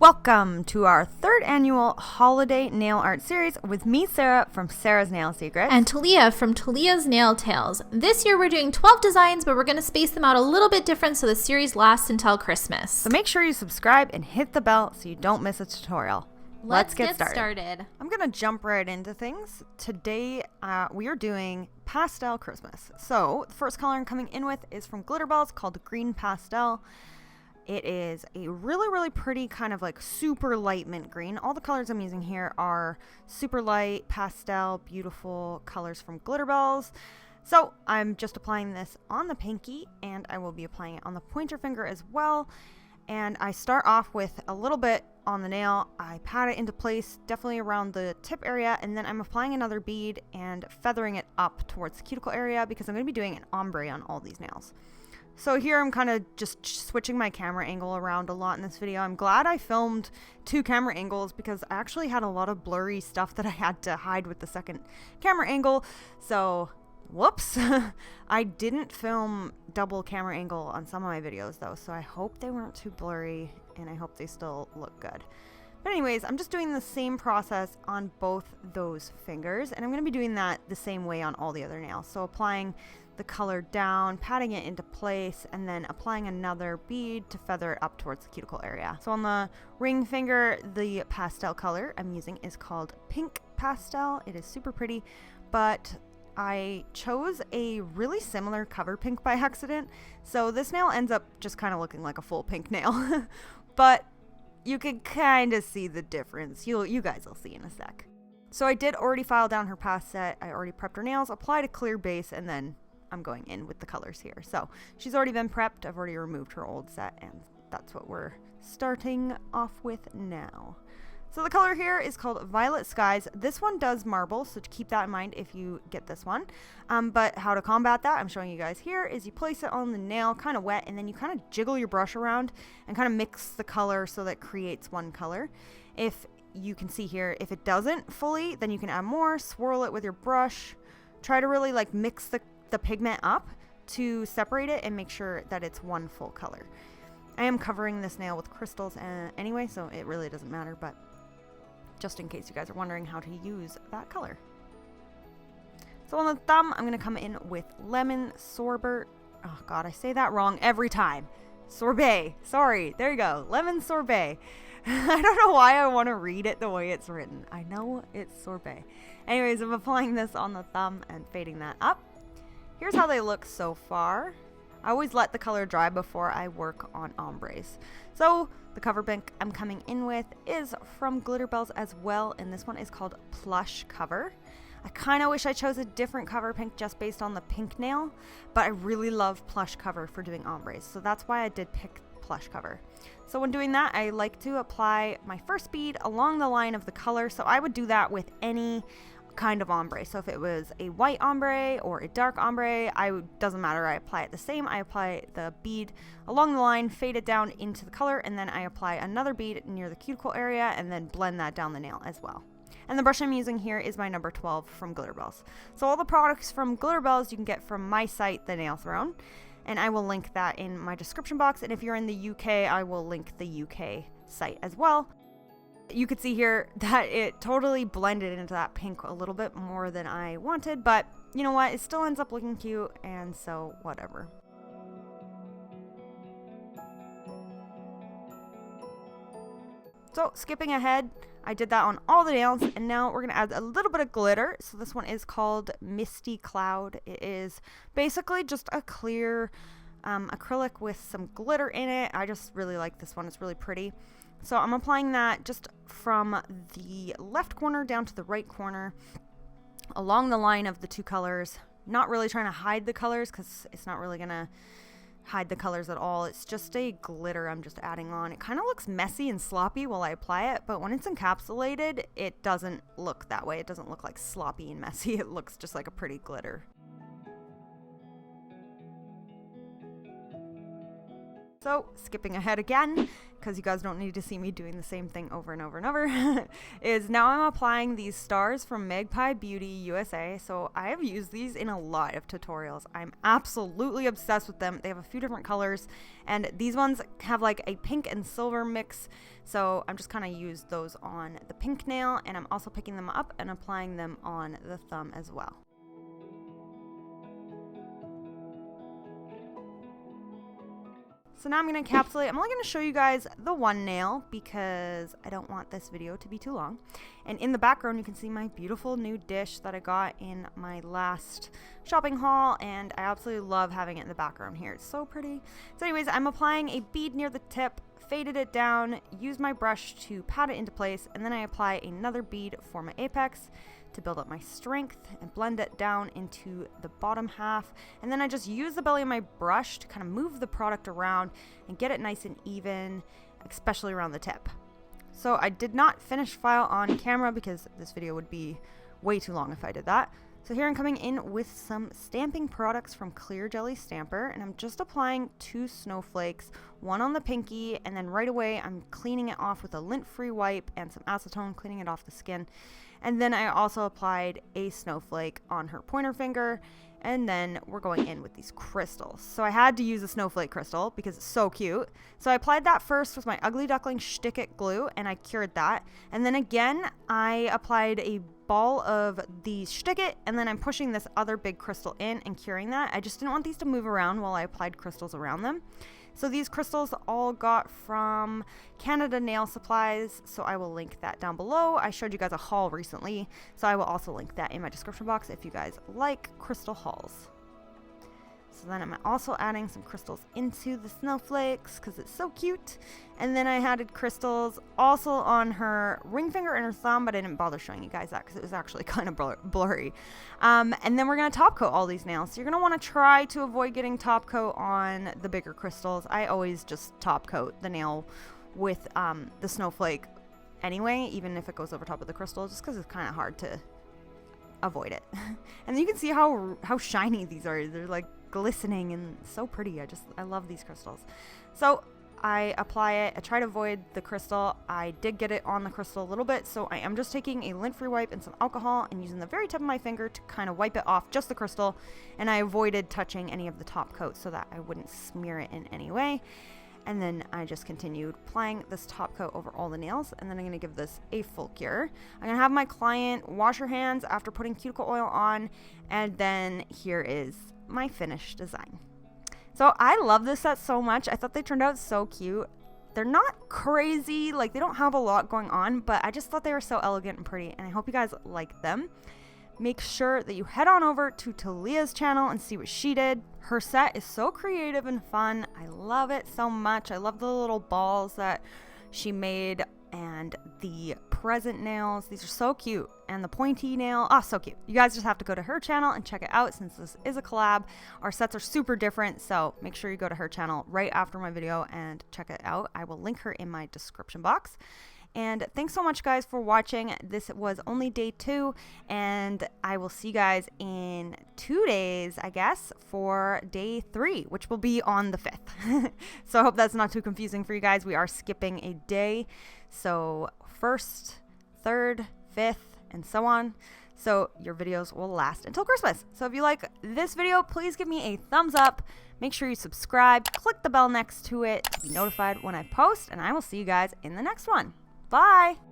Welcome to our third annual holiday nail art series with me, Sarah, from Sarah's Nail Secrets. And Talia from Talia's Nail Tales. This year we're doing 12 designs, but we're going to space them out a little bit different so the series lasts until Christmas. So make sure you subscribe and hit the bell so you don't miss a tutorial. Let's get started. I'm going to jump right into things. Today we are doing Pastel Christmas. So the first color I'm coming in with is from Glitterbels called Green Pastel. It is a really pretty kind of like super light mint green. All the colors I'm using here are super light, pastel, beautiful colors from Glitterbels. So I'm just applying this on the pinky, and I will be applying it on the pointer finger as well. And I start off with a little bit on the nail. I pat it into place, definitely around the tip area, and then I'm applying another bead and feathering it up towards the cuticle area because I'm going to be doing an ombre on all these nails. So here I'm kind of just switching my camera angle around a lot in this video. I'm glad I filmed two camera angles because I actually had a lot of blurry stuff that I had to hide with the second camera angle. So, whoops. I didn't film double camera angle on some of my videos though, so I hope they weren't too blurry and I hope they still look good. But anyways, I'm just doing the same process on both those fingers, and I'm going to be doing that the same way on all the other nails. So applying the color down, patting it into place, and then applying another bead to feather it up towards the cuticle area. So on the ring finger, the pastel color I'm using is called Pink Pastel. It is super pretty, but I chose a really similar cover pink by accident. So this nail ends up just kind of looking like a full pink nail, but you can kind of see the difference. You guys will see in a sec. So I did already file down her past set. I already prepped her nails, applied a clear base, and then I'm going in with the colors here. So she's already been prepped. I've already removed her old set, and that's what we're starting off with now. So the color here is called Violet Skies. This one does marble, so keep that in mind if you get this one. But how to combat that, I'm showing you guys here, is you place it on the nail kind of wet, and then you kind of jiggle your brush around and kind of mix the color so that creates one color. If you can see here, if it doesn't fully, then you can add more, swirl it with your brush. Try to really like mix the pigment up to separate it and make sure that it's one full color. I am covering this nail with crystals anyway, so it really doesn't matter, but just in case you guys are wondering how to use that color. So on the thumb, I'm going to come in with Lemon Sorbet. Oh god, I say that wrong every time. Sorbet. Sorry, there you go. Lemon Sorbet. I don't know why I want to read it the way it's written. I know it's sorbet. Anyways, I'm applying this on the thumb and fading that up. Here's how they look so far. I always let the color dry before I work on ombres. So the cover pink I'm coming in with is from Glitterbels as well, and this one is called Plush Cover. I kind of wish I chose a different cover pink just based on the pink nail, but I really love Plush Cover for doing ombres, so that's why I did pick Plush Cover. So when doing that, I like to apply my first bead along the line of the color, so I would do that with any kind of ombre. So if it was a white ombre or a dark ombre, doesn't matter, I apply it the same. I apply the bead along the line, fade it down into the color, and then I apply another bead near the cuticle area and then blend that down the nail as well. And the brush I'm using here is my number 12 from Glitterbels. So all the products from Glitterbels you can get from my site, The Nail Throne, and I will link that in my description box, and if you're in the UK, I will link the UK site as well. You could see here that it totally blended into that pink a little bit more than I wanted, but you know what? It still ends up looking cute, and so whatever. So skipping ahead, I did that on all the nails, and now we're going to add a little bit of glitter. So this one is called Misty Cloud. It is basically just a clear acrylic with some glitter in it. I just really like this one. It's really pretty. So I'm applying that just from the left corner down to the right corner along the line of the two colors. Not really trying to hide the colors because it's not really going to hide the colors at all. It's just a glitter I'm just adding on. It kind of looks messy and sloppy while I apply it, but when it's encapsulated, it doesn't look that way. It doesn't look like sloppy and messy. It looks just like a pretty glitter. So skipping ahead again, because you guys don't need to see me doing the same thing over and over and over, is now I'm applying these stars from Magpie Beauty USA. So I have used these in a lot of tutorials. I'm absolutely obsessed with them. They have a few different colors, and these ones have like a pink and silver mix. So I'm just kind of used those on the pink nail, and I'm also picking them up and applying them on the thumb as well. So now I'm going to encapsulate. I'm only going to show you guys the one nail because I don't want this video to be too long. And in the background, you can see my beautiful new dish that I got in my last shopping haul. And I absolutely love having it in the background here. It's so pretty. So anyways, I'm applying a bead near the tip, faded it down, used my brush to pat it into place, and then I apply another bead for my apex to build up my strength and blend it down into the bottom half. And then I just use the belly of my brush to kind of move the product around and get it nice and even, especially around the tip. So I did not finish file on camera because this video would be way too long if I did that. So here I'm coming in with some stamping products from Clear Jelly Stamper, and I'm just applying 2 snowflakes, one on the pinky, and then right away I'm cleaning it off with a lint-free wipe and some acetone, cleaning it off the skin. And then I also applied a snowflake on her pointer finger, and then we're going in with these crystals. So I had to use a snowflake crystal because it's so cute. So I applied that first with my Ugly Duckling schtik glue, and I cured that. And then again, I applied a ball of the schtik, and then I'm pushing this other big crystal in and curing that. I just didn't want these to move around while I applied crystals around them. So these crystals all got from Canada Nail Supplies, so I will link that down below. I showed you guys a haul recently, so I will also link that in my description box if you guys like crystal hauls. So then I'm also adding some crystals into the snowflakes because it's so cute. And then I added crystals also on her ring finger and her thumb, but I didn't bother showing you guys that because it was actually kind of blurry. And then we're going to top coat all these nails. So you're going to want to try to avoid getting top coat on the bigger crystals. I always just top coat the nail with the snowflake anyway, even if it goes over top of the crystal, just because it's kind of hard to avoid it. And you can see how shiny these are. They're like glistening and so pretty. I love these crystals. So I apply it. I try to avoid the crystal. I did get it on the crystal a little bit, so I am just taking a lint-free wipe and some alcohol and using the very tip of my finger to kind of wipe it off, just the crystal. And I avoided touching any of the top coat so that I wouldn't smear it in any way. And then I just continued applying this top coat over all the nails, and then I'm going to give this a full cure. I'm going to have my client wash her hands after putting cuticle oil on, and then here is my finished design. So I love this set so much. I thought they turned out so cute. They're not crazy, like they don't have a lot going on, but I just thought they were so elegant and pretty, and I hope you guys like them. Make sure that you head on over to Talia's channel and see what she did. Her set is so creative and fun. I love it so much. I love the little balls that she made and the present nails. These are so cute. And the pointy nail, oh, so cute. You guys just have to go to her channel and check it out since this is a collab. Our sets are super different, so make sure you go to her channel right after my video and check it out. I will link her in my description box. And thanks so much, guys, for watching. This was only day 2, and I will see you guys in 2 days, I guess, for day 3, which will be on the 5th. So I hope that's not too confusing for you guys. We are skipping a day. So 1st, 3rd, 5th, and so on. So your videos will last until Christmas. So if you like this video, please give me a thumbs up. Make sure you subscribe. Click the bell next to it to be notified when I post, and I will see you guys in the next one. Bye!